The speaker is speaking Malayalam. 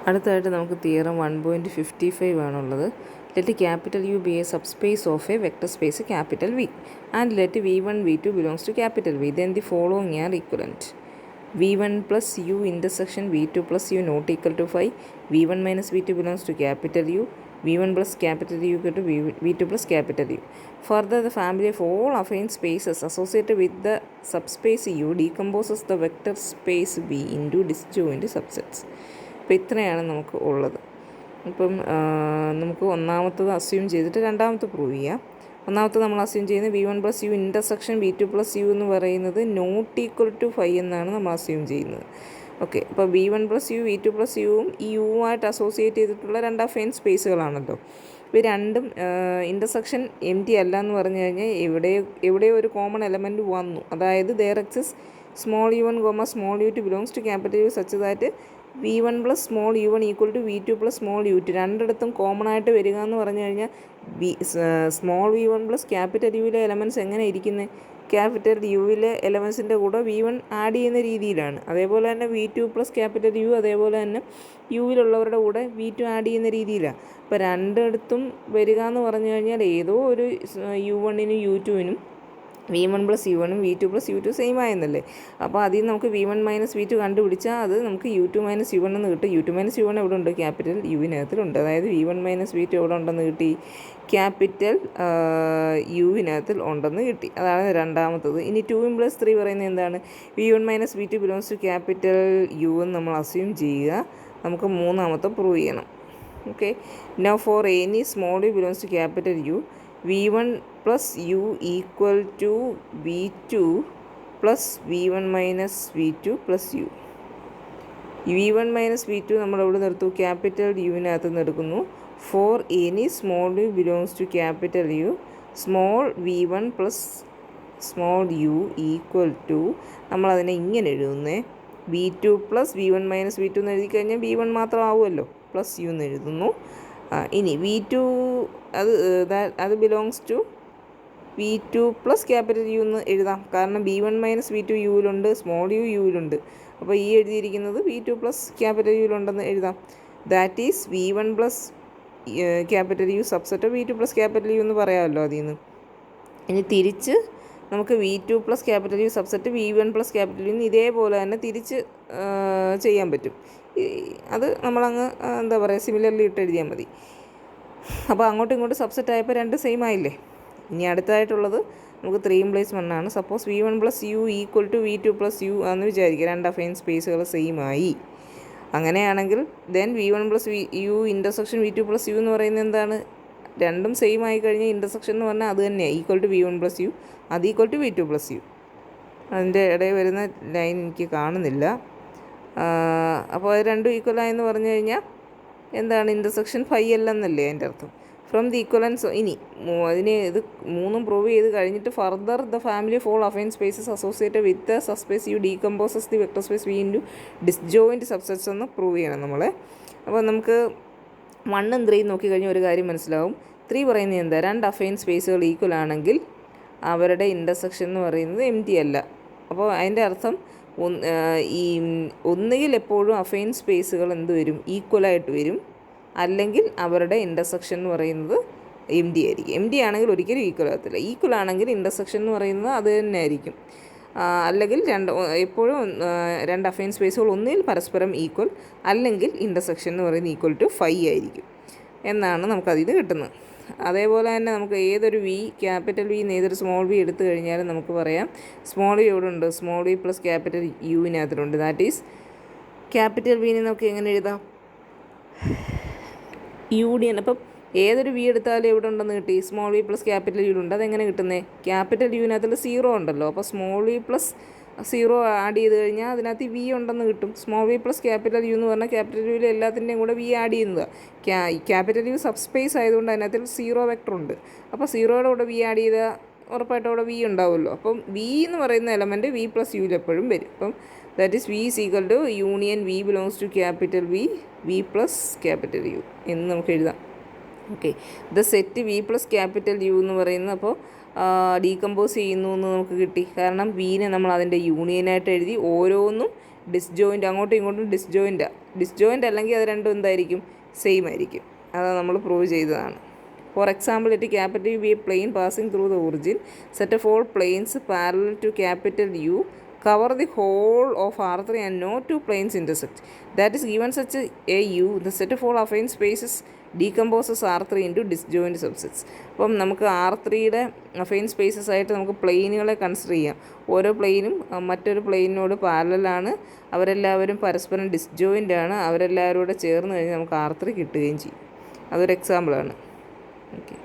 അടുത്തതായിട്ട് നമുക്ക് തിയറം 1.55 ആണുള്ളത്. Let capital U be a subspace of a vector space capital V and let v1 v2 belongs to capital V. Then the following are equivalent. v1 plus u intersection v2 plus u not equal to 5. v1 minus v2 belongs to capital U. v1 plus capital U equal to v2 plus capital U. Further, the family of all affine spaces associated with the subspace U decomposes the vector space V into disjoint subsets. അപ്പോൾ ഇത്രയാണ് നമുക്ക് ഉള്ളത്. ഇപ്പം നമുക്ക് ഒന്നാമത്തത് അസ്യൂം ചെയ്തിട്ട് രണ്ടാമത്തെ പ്രൂവ് ചെയ്യാം. ഒന്നാമത്തെ നമ്മൾ അസ്യൂം ചെയ്യുന്നത് v1 plus U intersection v2 plus U എന്ന് പറയുന്നത് നോട്ട് ഈക്വൽ ടു 5 എന്നാണ് നമ്മൾ അസ്യൂം ചെയ്യുന്നത്. ഓക്കെ, അപ്പോൾ v1 plus U v2 plus യുവും ഈ യുവുമായിട്ട് അസോസിയേറ്റ് ചെയ്തിട്ടുള്ള രണ്ട് അഫൈൻ സ്പേസുകളാണല്ലോ. ഇവ രണ്ടും ഇൻ്റർസെക്ഷൻ എം ടി അല്ല എന്ന് പറഞ്ഞു കഴിഞ്ഞാൽ എവിടെയോ ഒരു കോമൺ എലമെൻറ്റ് വന്നു. അതായത് there exists small u1 small u2 belongs to capital U such that v1 plus small u1 equal to v2 plus small u2 രണ്ടിടത്തും കോമൺ ആയിട്ട് വരിക എന്ന് പറഞ്ഞു കഴിഞ്ഞാൽ സ്മോൾ v1 പ്ലസ് ക്യാപിറ്റൽ യുവിലെ എലമെൻറ്റ്സ് എങ്ങനെ ഇരിക്കുന്നത്? ക്യാപിറ്റൽ യുവിലെ എലമെൻസിൻ്റെ കൂടെ v1 ആഡ് ചെയ്യുന്ന രീതിയിലാണ്. അതേപോലെ തന്നെ v2 പ്ലസ് ക്യാപിറ്റൽ യു അതേപോലെ തന്നെ യുവിലുള്ളവരുടെ കൂടെ v2 ആഡ് ചെയ്യുന്ന രീതിയിലാണ്. അപ്പോൾ രണ്ടിടത്തും വരിക എന്ന് പറഞ്ഞു കഴിഞ്ഞാൽ ഏതോ ഒരു u1നും u2നും v1 പ്ലസ് u1ഉം v2 പ്ലസ് u2 സെയിം ആയെന്നല്ലേ. അപ്പോൾ അതിൽ നിന്ന് നമുക്ക് v1 മൈനസ് v2 കണ്ടുപിടിച്ചാൽ അത് നമുക്ക് u2 മൈനസ് u1 എന്ന് കിട്ടും. u2 മൈനസ് u1 എവിടെ ഉണ്ട്? ക്യാപിറ്റൽ യുവിനകത്തിലുണ്ട്. അതായത് v1 മൈനസ് v2 എവിടെ ഉണ്ടെന്ന് കിട്ടി? ക്യാപിറ്റൽ യുവിനകത്തിൽ ഉണ്ടെന്ന് കിട്ടി. അതാണ് രണ്ടാമത്തത്. ഇനി 2+3 പറയുന്നത് എന്താണ്? v1 minus v2 belongs to capital U എന്ന് നമ്മൾ അസ്യൂം ചെയ്യുക. നമുക്ക് മൂന്നാമത്തെ പ്രൂവ് ചെയ്യണം. Okay, now for any small u belongs to capital U v1 plus U equal to v2 plus v1 minus v2 plus u. v1 minus v2 നമ്മൾ എവിടെ നിർത്തു? ക്യാപിറ്റൽ യുവിനകത്ത് നിന്ന് എടുക്കുന്നു. For any small u belongs to capital U small v1 plus small u equal to നമ്മളതിനെ ഇങ്ങനെ എഴുതുന്നേ v2 plus v1 minus v2 എന്ന് എഴുതി കഴിഞ്ഞാൽ v1 മാത്രം ആവുമല്ലോ, പ്ലസ് യു എന്ന് എഴുതുന്നു. ഇനി v2 അത് belongs to v2 plus capital U എന്ന് എഴുതാം. കാരണം v1 മൈനസ് v2 യുവിലുണ്ട്, സ്മോൾ യു യുവിലുണ്ട്. അപ്പോൾ ഈ എഴുതിയിരിക്കുന്നത് v2 പ്ലസ് ക്യാപിറ്റൽ യുവിലുണ്ടെന്ന് എഴുതാം. That is v1 plus capital U subset v2 plus capital U എന്ന് പറയാമല്ലോ അതിൽ നിന്ന്. ഇനി തിരിച്ച് നമുക്ക് v2 plus capital U subset v1 plus capital U ഇതേപോലെ തന്നെ തിരിച്ച് ചെയ്യാൻ പറ്റും. അത് നമ്മളങ്ങ് എന്താ പറയുക, സിമിലർലി ഇട്ട് എഴുതിയാൽ മതി. അപ്പോൾ അങ്ങോട്ടും ഇങ്ങോട്ടും സബ്സെറ്റ് ആയപ്പോൾ രണ്ട് സെയിം ആയില്ലേ. ഇനി അടുത്തായിട്ടുള്ളത് നമുക്ക് 3+1 ആണ്. Suppose v1 plus U equal to v2 plus U എന്ന് വിചാരിക്കുക. രണ്ട് അഫൈൻ സ്പേസുകൾ സെയിം ആയി. അങ്ങനെയാണെങ്കിൽ then v1 plus U intersection v2 plus U എന്ന് പറയുന്നത് എന്താണ്? രണ്ടും സെയിം ആയി കഴിഞ്ഞാൽ ഇൻ്റർസെക്ഷൻ എന്ന് പറഞ്ഞാൽ അത് തന്നെയാണ് equal to v1 plus U, അത് equal to v2 plus U. അതിൻ്റെ ഇടയിൽ വരുന്ന ലൈൻ എനിക്ക് കാണുന്നില്ല. അപ്പോൾ അത് രണ്ടും ഈക്വലായെന്ന് പറഞ്ഞു കഴിഞ്ഞാൽ എന്താണ്? ഇൻ്റർസെക്ഷൻ 5 അല്ലെന്നല്ലേ അതിൻ്റെ അർത്ഥം. From the equivalence. ഇനി അതിന് ഇത് മൂന്നും പ്രൂവ് ചെയ്ത് കഴിഞ്ഞിട്ട് further the family of all affine spaces associated with the subspace U decomposes the vector space V into disjoint subsets എന്ന് പ്രൂവ് ചെയ്യണം നമ്മളെ. അപ്പോൾ നമുക്ക് 1ഉം 3 നോക്കിക്കഴിഞ്ഞാൽ ഒരു കാര്യം മനസ്സിലാവും. 3 പറയുന്നത് എന്താ? രണ്ട് അഫൈൻ സ്പേസുകൾ ഈക്വൽ ആണെങ്കിൽ അവരുടെ ഇൻ്റർസെക്ഷൻ എന്ന് പറയുന്നത് എം ടി അല്ല. അപ്പോൾ അതിൻ്റെ അർത്ഥം ഈ ഒന്നുകിൽ എപ്പോഴും അഫൈൻ സ്പേസുകൾ എന്ത് വരും? ഈക്വലായിട്ട് വരും. അല്ലെങ്കിൽ അവരുടെ ഇൻ്റർസെക്ഷൻ എന്ന് പറയുന്നത് എം ഡി ആയിരിക്കും. എം ഡി ആണെങ്കിൽ ഒരിക്കലും ഈക്വൽ ആകത്തില്ല. ഈക്വൽ ആണെങ്കിൽ ഇൻ്റർസെക്ഷൻ എന്ന് പറയുന്നത് അത് തന്നെ ആയിരിക്കും. അല്ലെങ്കിൽ എപ്പോഴും രണ്ട് അഫൈൻ സ്പേസുകൾ ഒന്നുകിൽ പരസ്പരം ഈക്വൽ അല്ലെങ്കിൽ ഇൻ്റർസെക്ഷൻ എന്ന് പറയുന്നത് ഈക്വൽ ടു 5 ആയിരിക്കും എന്നാണ് നമുക്കതിൽ നിന്ന് കിട്ടുന്നത്. അതേപോലെ തന്നെ നമുക്ക് ഏതൊരു വി, ക്യാപിറ്റൽ വി ഏതൊരു സ്മോൾ വി എടുത്തു കഴിഞ്ഞാലും നമുക്ക് പറയാം സ്മോൾ വി എവിടെ ഉണ്ട്? സ്മോൾ വി പ്ലസ് ക്യാപിറ്റൽ യുവിനകത്തിലുണ്ട്. ദാറ്റ് ഈസ് ക്യാപിറ്റൽ വിനെ നമുക്ക് എങ്ങനെ എഴുതാം? യൂണിയൻ. അപ്പം ഏതൊരു വി എടുത്താലും എവിടെ ഉണ്ടെന്ന് കിട്ടി? സ്മോൾ വി പ്ലസ് ക്യാപിറ്റൽ യുണ്ട്. അതെങ്ങനെ കിട്ടുന്നത്? ക്യാപിറ്റൽ യുവിനകത്തിൽ 0 ഉണ്ടല്ലോ. അപ്പോൾ സ്മോൾ വി പ്ലസ് 0 ആഡ് ചെയ്ത് കഴിഞ്ഞാൽ അതിനകത്ത് വി ഉണ്ടെന്ന് കിട്ടും. Small V plus capital U എന്ന് പറഞ്ഞാൽ ക്യാപിറ്റൽ യുവിൽ എല്ലാത്തിൻ്റെയും കൂടെ വി ആഡ് ചെയ്യുന്നത്. ക്യാപിറ്റൽ യു സബ്സ്പേസ് ആയതുകൊണ്ട് അതിനകത്ത് 0 വെക്ടർ ഉണ്ട്. അപ്പോൾ 0യുടെ കൂടെ വി ആഡ് ചെയ്താൽ ഉറപ്പായിട്ടും അവിടെ വി ഉണ്ടാവുമല്ലോ. അപ്പം വി എന്ന് പറയുന്ന എലമെൻറ്റ് വി പ്ലസ് യുവിൽ എപ്പോഴും വരും. അപ്പം that is V is equal to union V belongs to capital V plus capital U എന്ന് നമുക്ക് എഴുതാം. Okay, the set V plus capital U എന്ന് പറയുന്നത് അപ്പോൾ ഡീകമ്പോസ് ചെയ്യുന്നു എന്ന് നമുക്ക് കിട്ടി. കാരണം വിനെ നമ്മൾ അതിൻ്റെ യൂണിയനായിട്ട് എഴുതി, ഓരോന്നും ഡിസ്ജോയിൻ്റ്, അങ്ങോട്ടും ഇങ്ങോട്ടും ഡിസ്ജോയിൻ്റ് അല്ലെങ്കിൽ അത് രണ്ടും എന്തായിരിക്കും, സെയിം ആയിരിക്കും. അത് നമ്മൾ പ്രൂവ് ചെയ്തതാണ്. For example, let capital U be a plane passing through the origin. Set of all planes parallel to capital U cover the whole of R3 and no two planes intersect. That is, given such a U, the set of all affine spaces decomposes R3 into disjoint subsets. അപ്പം നമുക്ക് R3യുടെ അഫൈൻ സ്പേസസ് ആയിട്ട് നമുക്ക് പ്ലെയിനുകളെ കൺസിഡർ ചെയ്യാം. ഓരോ പ്ലെയിനും മറ്റൊരു പ്ലെയിനോട് പാരലലാണ്, അവരെല്ലാവരും പരസ്പരം ഡിസ്ജോയിൻ്റ് ആണ്, അവരെല്ലാവരും കൂടെ ചേർന്ന് കഴിഞ്ഞാൽ നമുക്ക് R3 കിട്ടുകയും ചെയ്യും. അതൊരു എക്സാമ്പിളാണ്. ഓക്കെ.